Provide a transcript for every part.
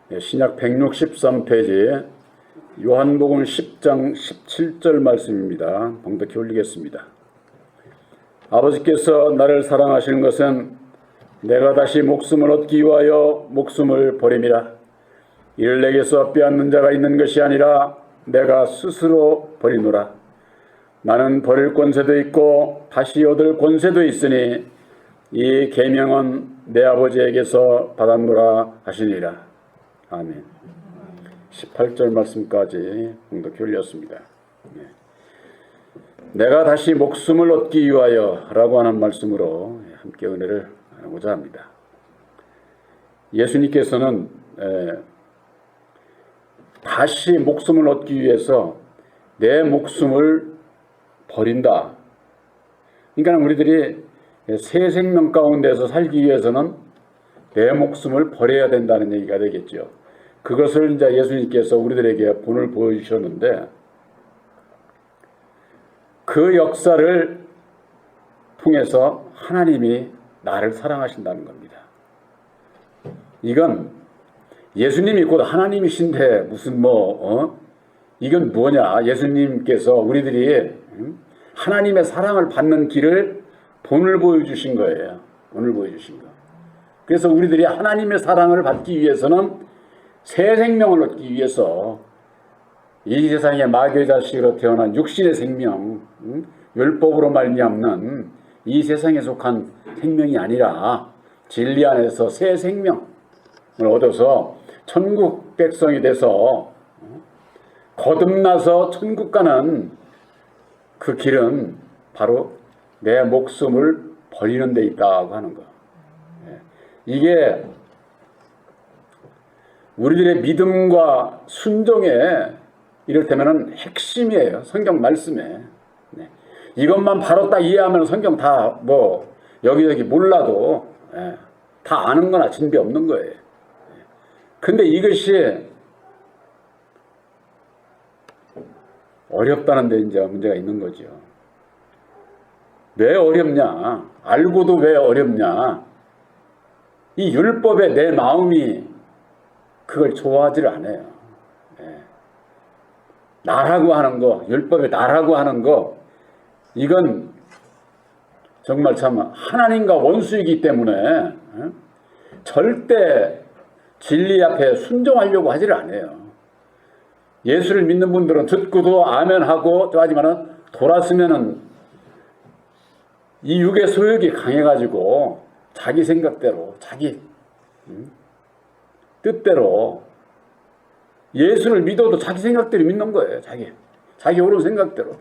신약 163페이지 요한복음 10장 17절 말씀입니다. 봉독해 올리겠습니다. 아버지께서 나를 사랑하시는 것은 내가 다시 목숨을 얻기 위하여 목숨을 버림이라. 이를 내게서 빼앗는 자가 있는 것이 아니라 내가 스스로 버리노라. 나는 버릴 권세도 있고 다시 얻을 권세도 있으니 이 계명은 내 아버지에게서 받았노라 하시니라. 아멘. 18절 말씀까지 봉독해 올렸습니다. 내가 다시 목숨을 얻기 위하여 라고 하는 말씀으로 함께 은혜를 나누고자 합니다. 예수님께서는 다시 목숨을 얻기 위해서 내 목숨을 버린다. 그러니까 우리들이 새 생명 가운데서 살기 위해서는 내 목숨을 버려야 된다는 얘기가 되겠죠. 그것을 이제 예수님께서 우리들에게 본을 보여주셨는데 그 역사를 통해서 하나님이 나를 사랑하신다는 겁니다. 이건 예수님이 곧 하나님이신데 무슨 이건 뭐냐. 예수님께서 우리들이 하나님의 사랑을 받는 길을 본을 보여주신 거예요. 본을 보여주신 거. 그래서 우리들이 하나님의 사랑을 받기 위해서는 새 생명을 얻기 위해서 이 세상에 마귀의 자식으로 태어난 육신의 생명, 율법으로 말미암는 이 세상에 속한 생명이 아니라 진리 안에서 새 생명을 얻어서 천국 백성이 돼서 거듭나서 천국 가는 그 길은 바로 내 목숨을 버리는 데 있다고 하는 거. 이게 우리들의 믿음과 순종의 이를테면 핵심이에요. 성경 말씀에. 이것만 바로 딱 이해하면 성경 다 여기저기 몰라도 다 아는 거나 진비 없는 거예요. 근데 이것이 어렵다는 데 이제 문제가 있는 거죠. 왜 어렵냐? 알고도 왜 어렵냐? 이 율법에 내 마음이 그걸 좋아하지를 않아요. 나라고 하는 거, 율법에 나라고 하는 거, 이건 정말 참 하나님과 원수이기 때문에 절대 진리 앞에 순종하려고 하지를 않아요. 예수를 믿는 분들은 듣고도 아멘하고 하지만은 돌았으면은 이 육의 소욕이 강해가지고 자기 생각대로, 자기 뜻대로 예수를 믿어도 자기 생각대로 믿는 거예요. 자기 옳은 생각대로.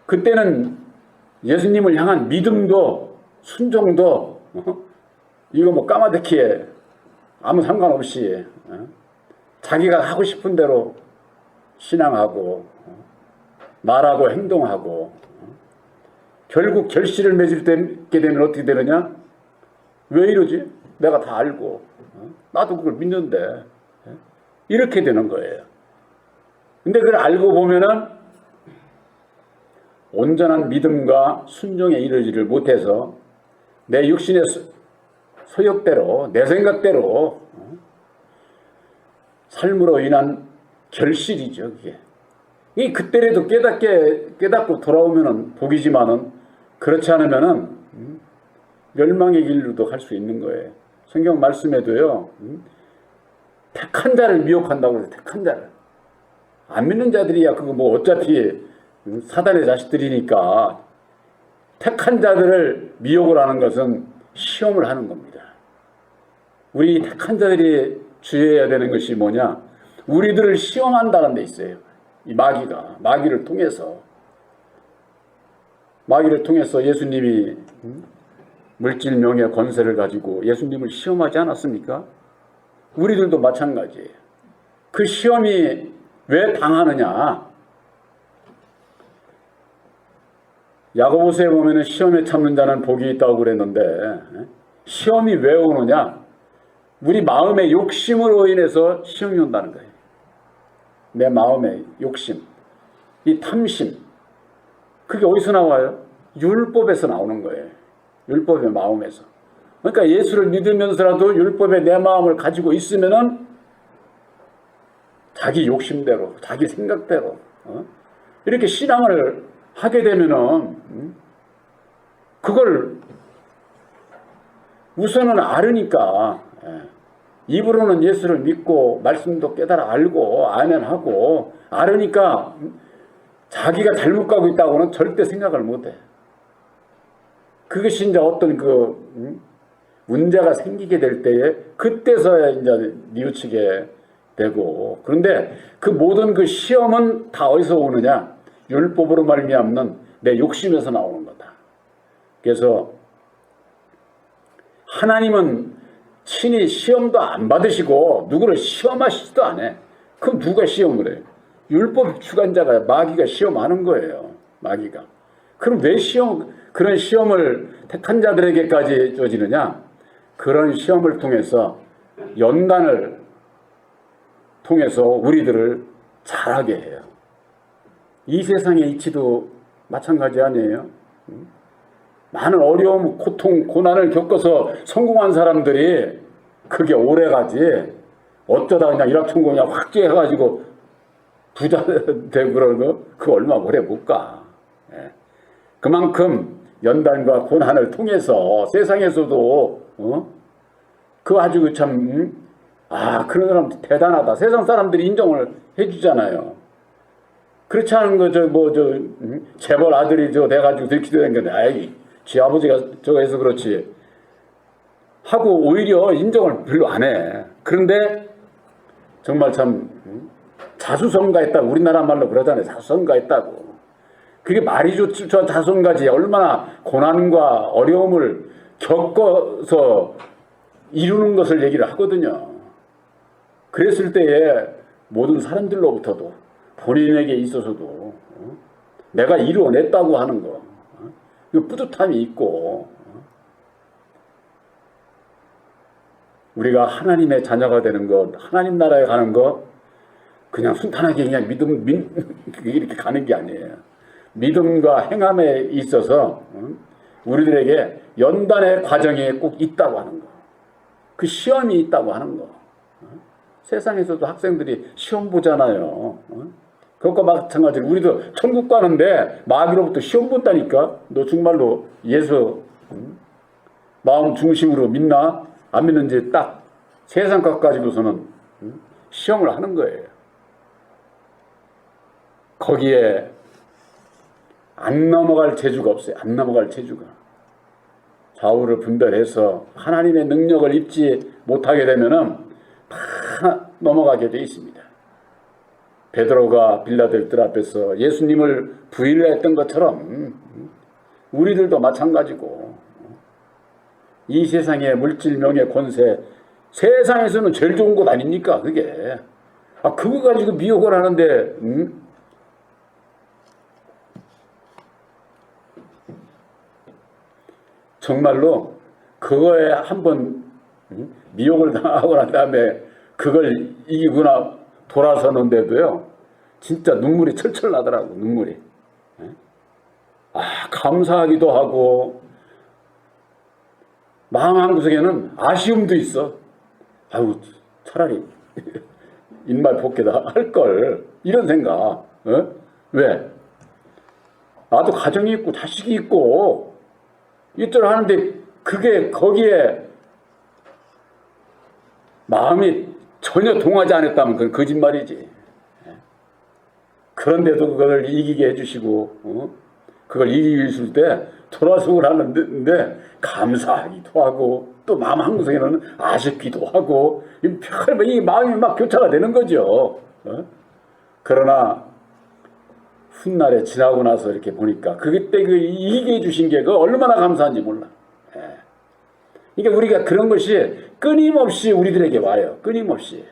그때는 예수님을 향한 믿음도 순종도 이거 까마득히에 아무 상관없이 자기가 하고 싶은 대로 신앙하고 말하고 행동하고 결국 결실을 맺을 때 되면 어떻게 되느냐? 왜 이러지? 내가 다 알고 나도 그걸 믿는데 이렇게 되는 거예요. 근데 그걸 알고 보면은 온전한 믿음과 순종에 이르지를 못해서 내 육신의 소욕대로 내 생각대로 삶으로 인한 결실이죠. 그게 그때라도 깨닫고 돌아오면은 복이지만은 그렇지 않으면은 멸망의 길로도 갈 수 있는 거예요. 성경 말씀에도요, 택한 자를 미혹한다고 해서 택한 자를. 안 믿는 자들이야 그거 어차피 사단의 자식들이니까 택한 자들을 미혹을 하는 것은 시험을 하는 겁니다. 우리 택한 자들이 주의해야 되는 것이 뭐냐? 우리들을 시험한다는 데 있어요. 이 마귀를 통해서 예수님이 물질 명예 권세를 가지고 예수님을 시험하지 않았습니까? 우리들도 마찬가지예요. 그 시험이 왜 당하느냐? 야고보서에 보면은 시험에 참는 자는 복이 있다고 그랬는데 시험이 왜 오느냐? 우리 마음의 욕심으로 인해서 시험이 온다는 거예요. 내 마음의 욕심, 이 탐심, 그게 어디서 나와요? 율법에서 나오는 거예요. 율법의 마음에서. 그러니까 예수를 믿으면서라도 율법에 내 마음을 가지고 있으면은 자기 욕심대로, 자기 생각대로 이렇게 신앙을 하게 되면은 그걸 우선은 알으니까 입으로는 예수를 믿고 말씀도 깨달아 알고 아멘하고 알으니까 자기가 잘못 가고 있다고는 절대 생각을 못해. 그것이 이제 어떤 그 문제가 생기게 될 때에 그때서야 이제 뉘우치게 되고, 그런데 그 모든 그 시험은 다 어디서 오느냐? 율법으로 말미암는 내 욕심에서 나오는 거다. 그래서 하나님은 친히 시험도 안 받으시고 누구를 시험하시지도 않아. 그럼 누가 시험을 해요? 율법 주관자가 마귀가 시험하는 거예요. 마귀가. 그럼 왜 그런 시험을 택한 자들에게까지 주어지느냐? 그런 시험을 통해서 연단을 통해서 우리들을 잘하게 해요. 이 세상의 이치도 마찬가지 아니에요? 많은 어려움, 고통, 고난을 겪어서 성공한 사람들이 그게 오래가지 어쩌다 그냥 일확천금 그냥 확 쬐해가지고 부자 되고 그러는 거 그거 얼마 오래 못 가. 그만큼 연단과 고난을 통해서 세상에서도 그 아주 참 그런 사람 대단하다. 세상 사람들이 인정을 해주잖아요. 그렇지 않은 거 재벌 아들이 돼가지고 기도된 건데 아이 지 아버지가 저거 해서 그렇지 하고 오히려 인정을 별로 안 해. 그런데 정말 참 자수성가했다고 우리나라 말로 그러잖아요. 자수성가했다고. 그게 말이 좋지 저 자수성가지 얼마나 고난과 어려움을 겪어서 이루는 것을 얘기를 하거든요. 그랬을 때에 모든 사람들로부터도 본인에게 있어서도 내가 이루어냈다고 하는 거 뿌듯함이 있고 우리가 하나님의 자녀가 되는 것 하나님 나라에 가는 것 그냥 순탄하게 그냥 이렇게 가는 게 아니에요. 믿음과 행함에 있어서 우리들에게 연단의 과정이 꼭 있다고 하는 거. 그 시험이 있다고 하는 거. 세상에서도 학생들이 시험 보잖아요. 그것과 마찬가지로 우리도 천국 가는데 마귀로부터 시험 본다니까. 너 정말로 예수 마음 중심으로 믿나? 안 믿는지 딱 세상 것 가지고서는 시험을 하는 거예요. 거기에 안 넘어갈 재주가 없어요. 안 넘어갈 재주가. 좌우를 분별해서 하나님의 능력을 입지 못하게 되면은 다 넘어가게 돼 있습니다. 베드로가 빌라델들 앞에서 예수님을 부인했던 것처럼 우리들도 마찬가지고 이 세상의 물질, 명예, 권세 세상에서는 제일 좋은 것 아닙니까? 그게 그거 가지고 미혹을 하는데 정말로 그거에 한번 미혹을 당하고 난 다음에 그걸 이기구나 돌아서는데도요 진짜 눈물이 철철 나더라고. 눈물이 감사하기도 하고 마음 한구석에는 아쉬움도 있어. 아유 차라리 입말 벗게도 할걸 이런 생각. 왜? 나도 가정이 있고 자식이 있고 이쪽을 하는데 그게 거기에 마음이 전혀 동하지 않았다면 그건 거짓말이지. 그런데도 그걸 이기게 해주시고 그걸 이기실 때 돌아서을 하는데 감사하기도 하고 또 마음 한구석에는 아쉽기도 하고 이 마음이 막 교차가 되는 거죠. 그러나 훗날에 지나고 나서 이렇게 보니까 그때 이기게 해주신 게 얼마나 감사한지 몰라. 그러니까 우리가 그런 것이 끊임없이 우리들에게 와요. 끊임없이.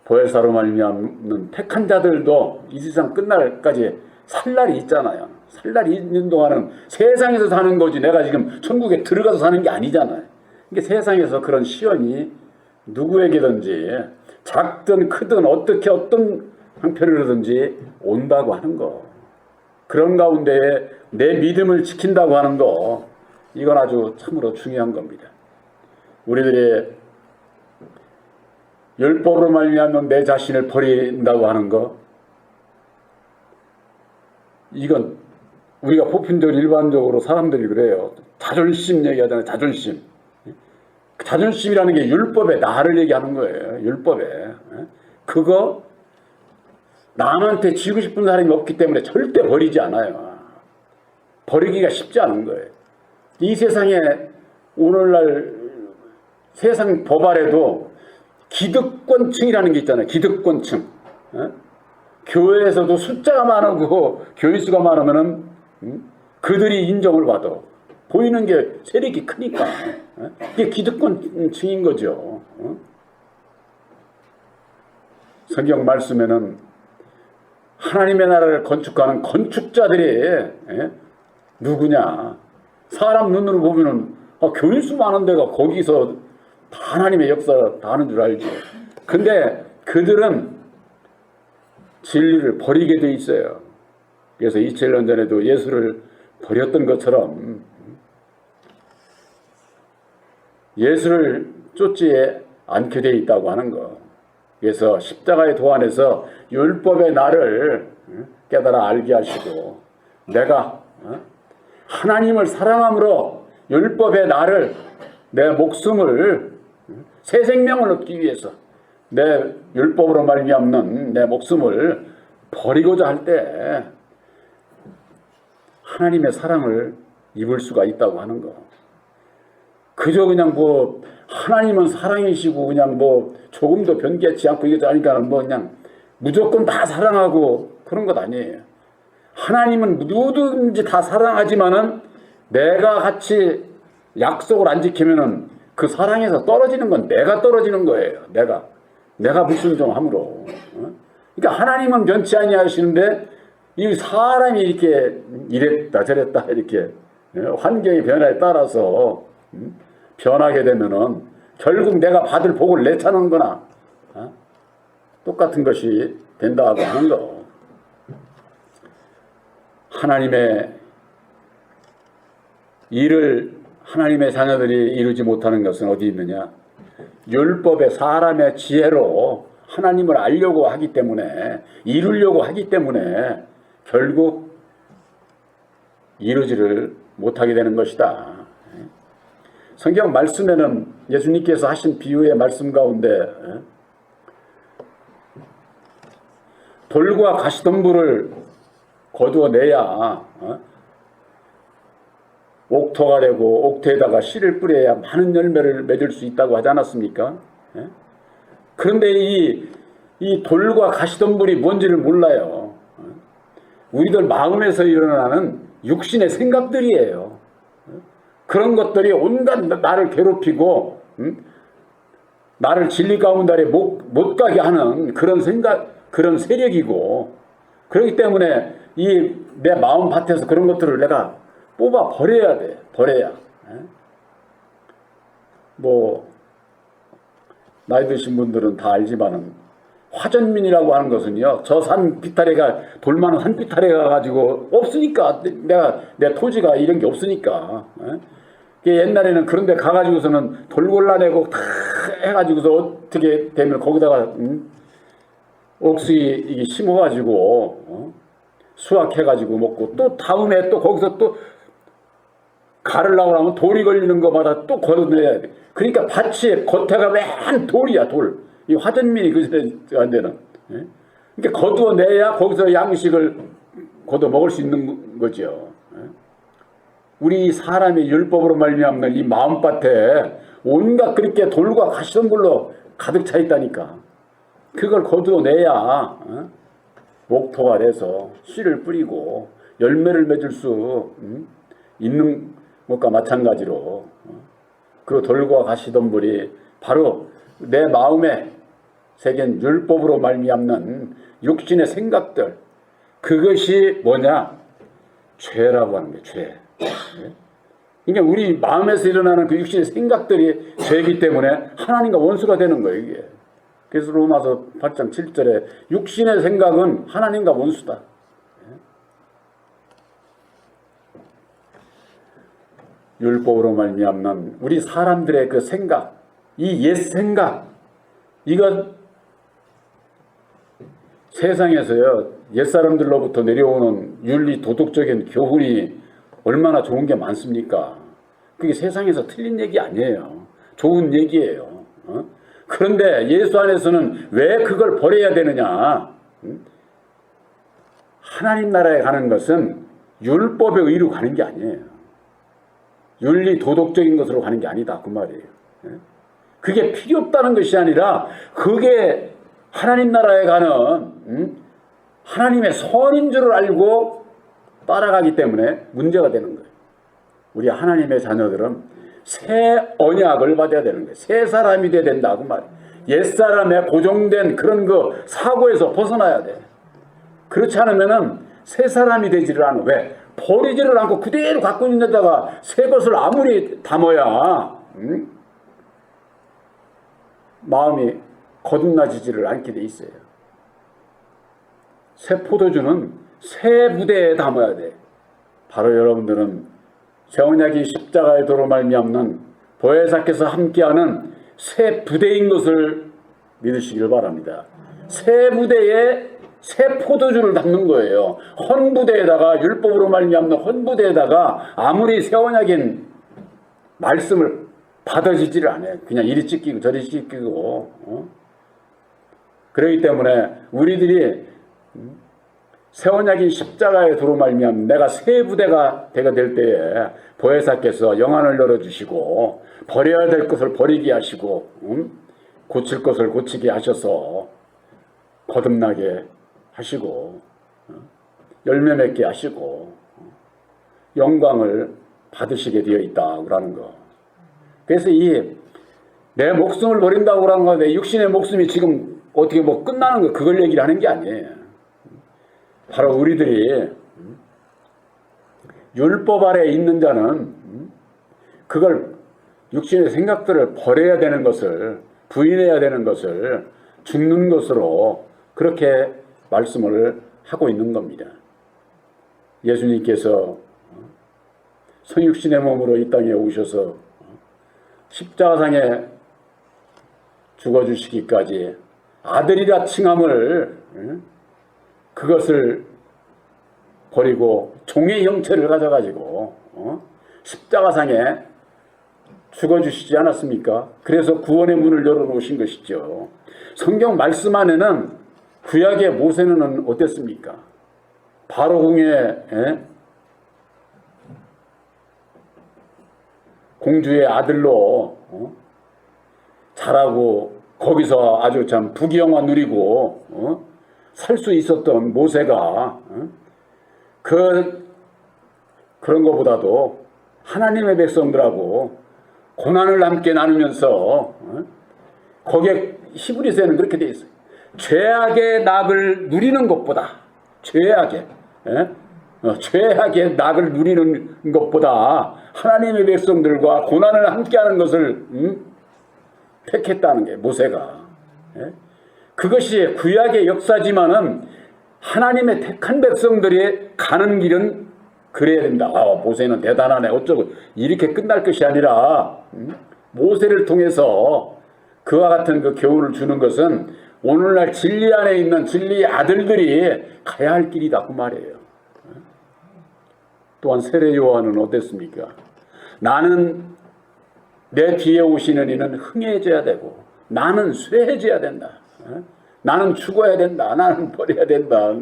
보혜사로 말미암는 택한 자들도 이 세상 끝날까지 살 날이 있잖아요. 살 날이 있는 동안은 세상에서 사는 거지 내가 지금 천국에 들어가서 사는 게 아니잖아요. 그러니까 세상에서 그런 시험이 누구에게든지 작든 크든 어떻게 어떤 형편으로든지 온다고 하는 거. 그런 가운데에 내 믿음을 지킨다고 하는 거, 이건 아주 참으로 중요한 겁니다. 우리들의 율법으로 말미암아 내 자신을 버린다고 하는 거, 이건 우리가 보편적으로 일반적으로 사람들이 그래요. 자존심 얘기하잖아요. 자존심. 자존심이라는 게 율법에 나를 얘기하는 거예요. 율법에. 그거 남한테 지고 싶은 사람이 없기 때문에 절대 버리지 않아요. 버리기가 쉽지 않은 거예요. 이 세상에 오늘날 세상 법아래도 기득권층이라는 게 있잖아요. 기득권층. 교회에서도 숫자가 많고 교인수가 많으면은 그들이 인정을 받아. 보이는 게 세력이 크니까. 이게 기득권층인 거죠. 성경 말씀에는 하나님의 나라를 건축하는 건축자들이 누구냐? 사람 눈으로 보면은 교인수 많은 데가 거기서 다 하나님의 역사 다 하는 줄 알지. 근데 그들은 진리를 버리게 돼 있어요. 그래서 2000년 전에도 예수를 버렸던 것처럼 예수를 쫓지 않게 돼 있다고 하는 거. 그래서 십자가의 도안에서 율법의 나를 깨달아 알게 하시고, 내가 하나님을 사랑함으로 율법의 나를, 내 목숨을 새 생명을 얻기 위해서 내 율법으로 말미암는 내 목숨을 버리고자 할 때 하나님의 사랑을 입을 수가 있다고 하는 거. 그저 그냥 뭐 하나님은 사랑이시고 그냥 뭐 조금도 변개치 않고 이게 아니까 뭐 그냥 무조건 다 사랑하고 그런 것 아니에요. 하나님은 누구든지 다 사랑하지만은 내가 같이 약속을 안 지키면은 그 사랑에서 떨어지는 건 내가 떨어지는 거예요. 내가 불순종함으로. 그러니까 하나님은 변치 아니하시는데 이 사람이 이렇게 이랬다 저랬다 이렇게 환경의 변화에 따라서 변하게 되면은 결국 내가 받을 복을 내차는 거나 똑같은 것이 된다고 하는 거. 하나님의 일을 하나님의 자녀들이 이루지 못하는 것은 어디 있느냐? 율법의 사람의 지혜로 하나님을 알려고 하기 때문에, 이루려고 하기 때문에 결국 이루지를 못하게 되는 것이다. 성경 말씀에는 예수님께서 하신 비유의 말씀 가운데 돌과 가시덤불을 거두어내야 옥토가 되고 옥토에다가 씨를 뿌려야 많은 열매를 맺을 수 있다고 하지 않았습니까? 그런데 이 돌과 가시덤불이 뭔지를 몰라요. 우리들 마음에서 일어나는 육신의 생각들이에요. 그런 것들이 온갖 나를 괴롭히고 나를 진리 가운데 못 가게 하는 그런 생각, 그런 세력이고, 그렇기 때문에 이 내 마음 밭에서 그런 것들을 내가 뽑아 버려야 돼. 버려야. 뭐 나이 드신 분들은 다 알지만은 화전민이라고 하는 것은요, 저 산 비탈에가 돌 많은 산 비탈에 가가지고 없으니까 내 토지가 이런 게 없으니까. 옛날에는 그런데 가가지고서는 돌 골라내고 다 해가지고서 어떻게 되면 거기다가 옥수수 이게 심어가지고 수확해가지고 먹고, 또 다음에 또 거기서 또 가르려고 하면 돌이 걸리는 거마다 또 걷어내야 돼. 그러니까 밭이 겉에가 맨 돌이야, 돌. 이 화전민이 그 안 되는. 그러니까 거두어내야 거기서 양식을 거둬 먹을 수 있는 거죠. 우리 사람의 율법으로 말미암는 이 마음밭에 온갖 그렇게 돌과 가시덤불로 가득 차 있다니까. 그걸 거두어내야 목토가 돼서 씨를 뿌리고 열매를 맺을 수 있는 것과 마찬가지로 그 돌과 가시덤불이 바로 내 마음에 새긴 율법으로 말미암는 육신의 생각들, 그것이 뭐냐? 죄라고 하는 게 죄. 그러니까 우리 마음에서 일어나는 그 육신의 생각들이 죄이기 때문에 하나님과 원수가 되는 거예요, 이게. 그래서 로마서 8장 7절에 육신의 생각은 하나님과 원수다. 율법으로 말미암는 우리 사람들의 그 생각, 이 옛 생각, 이거 세상에서요 옛사람들로부터 내려오는 윤리 도덕적인 교훈이 얼마나 좋은 게 많습니까? 그게 세상에서 틀린 얘기 아니에요. 좋은 얘기예요. 그런데 예수 안에서는 왜 그걸 버려야 되느냐? 하나님 나라에 가는 것은 율법의 의로 가는 게 아니에요. 윤리 도덕적인 것으로 가는 게 아니다 그 말이에요. 그게 필요 없다는 것이 아니라 그게 하나님 나라에 가는 하나님의 선인 줄 알고 따라가기 때문에 문제가 되는 거예요. 우리 하나님의 자녀들은 새 언약을 받아야 되는 거예요. 새 사람이 돼야 된다 그 말이에요. 옛사람의 고정된 그런 그 사고에서 벗어나야 돼. 그렇지 않으면은 새 사람이 되지를 않아. 왜? 버리지를 않고 그대로 갖고 있는 데다가 새 것을 아무리 담아야 마음이 거듭나지지를 않게 돼 있어요. 새 포도주는 새 부대에 담아야 돼. 바로 여러분들은 새 언약이 십자가의 도로 말미암는 보혜사께서 함께하는 새 부대인 것을 믿으시길 바랍니다. 새 부대에 새 포도주를 담는 거예요. 헌 부대에다가 율법으로 말미암는 헌 부대에다가 아무리 새 언약인 말씀을 받아지지를 않아요. 그냥 이리 찢기고 저리 찢기고. 그렇기 때문에 우리들이 새 언약인 십자가의 도로 말미암는 내가 새 부대가 될 때에 보혜사께서 영안을 열어주시고 버려야 될 것을 버리게 하시고 고칠 것을 고치게 하셔서 거듭나게 하시고 열매 맺게 하시고 영광을 받으시게 되어 있다라는 거. 그래서 이 내 목숨을 버린다고 하는 건데 육신의 목숨이 지금 어떻게 뭐 끝나는 거 그걸 얘기를 하는 게 아니에요. 바로 우리들이 율법 아래에 있는 자는 그걸 육신의 생각들을 버려야 되는 것을 부인해야 되는 것을 죽는 것으로 그렇게 말씀을 하고 있는 겁니다. 예수님께서 성육신의 몸으로 이 땅에 오셔서 십자가상에 죽어주시기까지 아들이라 칭함을 그것을 버리고 종의 형체를 가져가지고 십자가상에 죽어주시지 않았습니까? 그래서 구원의 문을 열어놓으신 것이죠. 성경 말씀 안에는 구약의 모세는 어땠습니까? 바로궁의 공주의 아들로 자라고 거기서 아주 참 부귀영화 누리고 살 수 있었던 모세가 그런 것보다도 하나님의 백성들하고 고난을 함께 나누면서 거기에 히브리서에는 그렇게 되어 있어요. 죄악의 낙을 누리는 것보다 죄악의 낙을 누리는 것보다 하나님의 백성들과 고난을 함께하는 것을 택했다는 게 모세가. 그것이 구약의 역사지만은 하나님의 택한 백성들이 가는 길은 그래야 된다. 모세는 대단하네. 어쩌고 이렇게 끝날 것이 아니라 모세를 통해서 그와 같은 그 교훈을 주는 것은 오늘날 진리 안에 있는 진리의 아들들이 가야 할 길이다 그 말이에요. 또한 세례 요한은 어땠습니까? 나는 내 뒤에 오시는 이는 흥해져야 되고 나는 쇠해져야 된다. 나는 죽어야 된다. 나는 버려야 된다.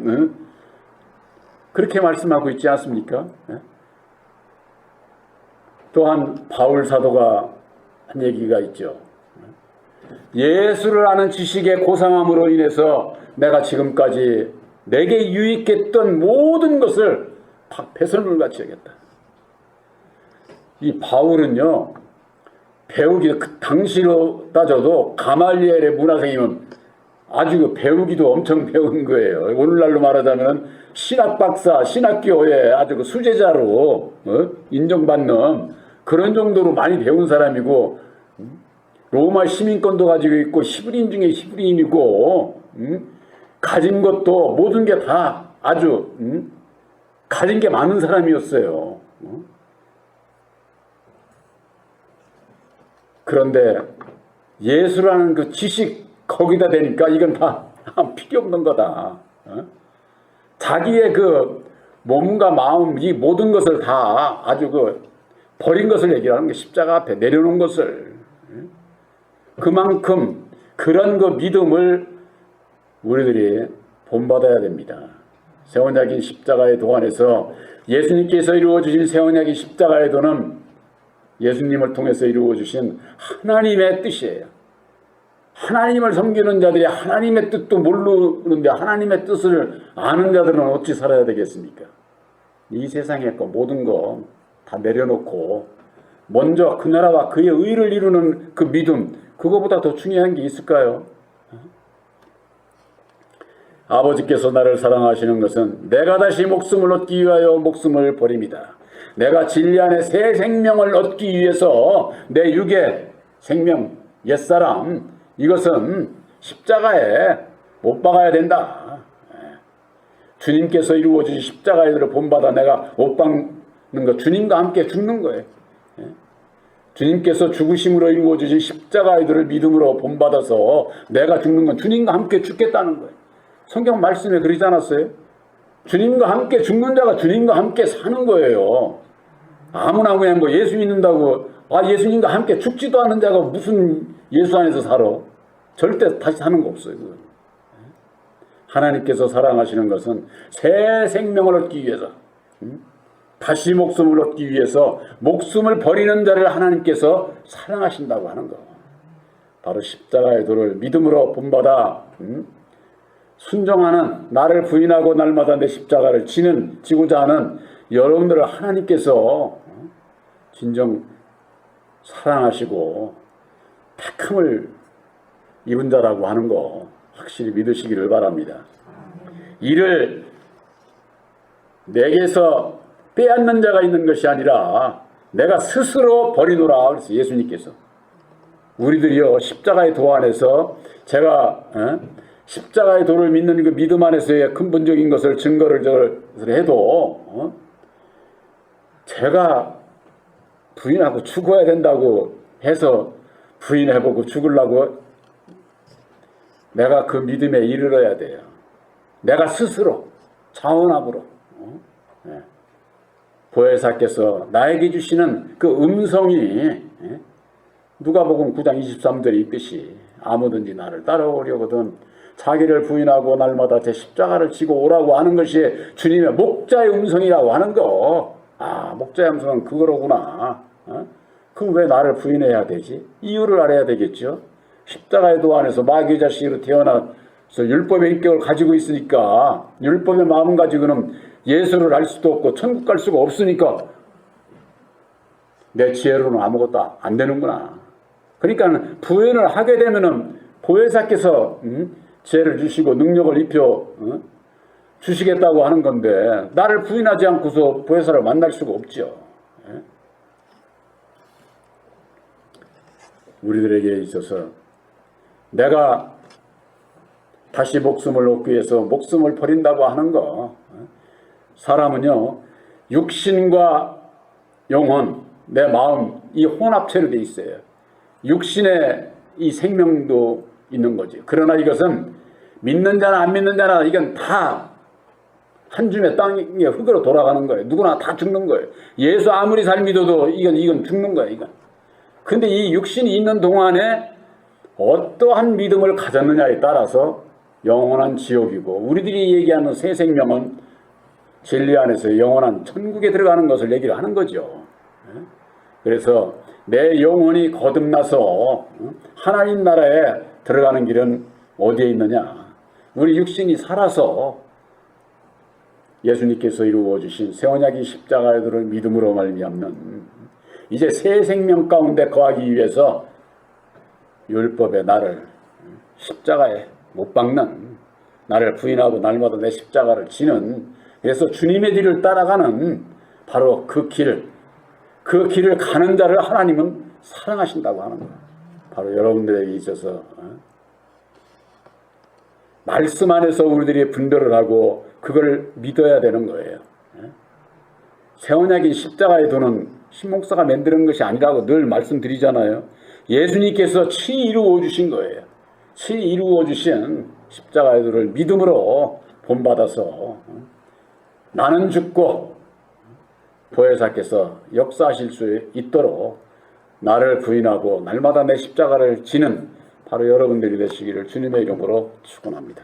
그렇게 말씀하고 있지 않습니까? 또한 바울 사도가 한 얘기가 있죠. 예수를 아는 지식의 고상함으로 인해서 내가 지금까지 내게 유익했던 모든 것을 다 배설물같이 여겼다. 이 바울은요, 배우기, 그 당시로 따져도 가말리엘의 문화생이면 아주 배우기도 엄청 배운 거예요. 오늘날로 말하자면 신학 박사, 신학교의 아주 그 수제자로 인정받는 그런 정도로 많이 배운 사람이고, 로마 시민권도 가지고 있고 히브리인 중에 히브리인이고, 가진 것도 모든 게 다 아주 가진 게 많은 사람이었어요. 그런데 예수라는 그 지식 거기다 대니까 이건 다 필요 없는 거다. 자기의 그 몸과 마음 이 모든 것을 다 아주 그 버린 것을 얘기하는 게 십자가 앞에 내려놓은 것을. 그만큼 그런 그 믿음을 우리들이 본받아야 됩니다. 새 언약인 십자가의 도 안에서 예수님께서 이루어주신 새 언약인 십자가의 도는 예수님을 통해서 이루어주신 하나님의 뜻이에요. 하나님을 섬기는 자들이 하나님의 뜻도 모르는데 하나님의 뜻을 아는 자들은 어찌 살아야 되겠습니까? 이 세상의 거 모든 거 다 내려놓고 먼저 그 나라와 그의 의를 이루는 그 믿음, 그거보다 더 중요한 게 있을까요? 아버지께서 나를 사랑하시는 것은 내가 다시 목숨을 얻기 위하여 목숨을 버립니다. 내가 진리 안에 새 생명을 얻기 위해서 내 육의 생명, 옛사람, 이것은 십자가에 못 박아야 된다. 주님께서 이루어주신 십자가의 도를 본받아 내가 못 박는 것, 주님과 함께 죽는 거예요. 주님께서 죽으심으로 이루어주신 십자가의 도를 믿음으로 본받아서 내가 죽는 건 주님과 함께 죽겠다는 거예요. 성경 말씀에 그러지 않았어요? 주님과 함께 죽는 자가 주님과 함께 사는 거예요. 아무나 그냥 뭐 예수 믿는다고 예수님과 함께 죽지도 않은 자가 무슨 예수 안에서 살아? 절대 다시 사는 거 없어요. 그건. 하나님께서 사랑하시는 것은 새 생명을 얻기 위해서, 다시 목숨을 얻기 위해서 목숨을 버리는 자를 하나님께서 사랑하신다고 하는 거. 바로 십자가의 도를 믿음으로 본받아 순종하는, 나를 부인하고 날마다 내 십자가를 지고자 하는 여러분들을 하나님께서 진정 사랑하시고 택함을 입은 자라고 하는 거 확실히 믿으시기를 바랍니다. 이를 내게서 빼앗는 자가 있는 것이 아니라 내가 스스로 버리노라 그랬어요. 예수님께서. 우리들이요 십자가의 도 안에서 제가 십자가의 도를 믿는 그 믿음 안에서의 근본적인 것을 증거를 해도 제가 부인하고 죽어야 된다고 해서 부인해보고 죽으려고 내가 그 믿음에 이르러야 돼요. 내가 스스로 자원함으로 보혜사께서 나에게 주시는 그 음성이 누가복음 9장 23절에 있듯이 아무든지 나를 따라오려거든 자기를 부인하고 날마다 제 십자가를 지고 오라고 하는 것이 주님의 목자의 음성이라고 하는 거. 목자의 음성은 그거로구나. 그럼 왜 나를 부인해야 되지? 이유를 알아야 되겠죠. 십자가의 도 안에서 마귀의 자식으로 태어나서 율법의 인격을 가지고 있으니까, 율법의 마음 가지고는 예수를 알 수도 없고 천국 갈 수가 없으니까 내 지혜로는 아무것도 안 되는구나. 그러니까 부인을 하게 되면은 보혜사께서 지혜를 주시고 능력을 입혀 주시겠다고 하는 건데, 나를 부인하지 않고서 보혜사를 만날 수가 없죠. 우리들에게 있어서 내가 다시 목숨을 얻기 위해서 목숨을 버린다고 하는 거, 사람은요 육신과 영혼, 내 마음, 이 혼합체로 돼 있어요. 육신에 이 생명도 있는 거지. 그러나 이것은 믿는 자나 안 믿는 자나 이건 다 한 줌의 땅에 흙으로 돌아가는 거예요. 누구나 다 죽는 거예요. 예수 아무리 잘 믿어도 이건 죽는 거예요. 이건. 근데 이 육신이 있는 동안에 어떠한 믿음을 가졌느냐에 따라서 영원한 지옥이고, 우리들이 얘기하는 새 생명은 진리 안에서 영원한 천국에 들어가는 것을 얘기를 하는 거죠. 그래서 내 영혼이 거듭나서 하나님 나라에 들어가는 길은 어디에 있느냐? 우리 육신이 살아서 예수님께서 이루어주신 새 언약의 십자가의 도를 믿음으로 말미암는 이제 새 생명 가운데 거하기 위해서 율법의 나를 십자가에 못 박는, 나를 부인하고 날마다 내 십자가를 지는, 그래서 주님의 길을 따라가는 바로 그 길을 가는 자를 하나님은 사랑하신다고 하는 거예요. 바로 여러분들에게 있어서 말씀 안에서 우리들이 분별을 하고 그걸 믿어야 되는 거예요. 새 언약인 십자가의 도는 신목사가 만드는 것이 아니라고 늘 말씀드리잖아요. 예수님께서 친히 이루어 주신 거예요. 친히 이루어 주신 십자가의 도를 믿음으로 본받아서 나는 죽고 보혜사께서 역사하실 수 있도록 나를 부인하고 날마다 내 십자가를 지는 바로 여러분들이 되시기를 주님의 이름으로 축원합니다.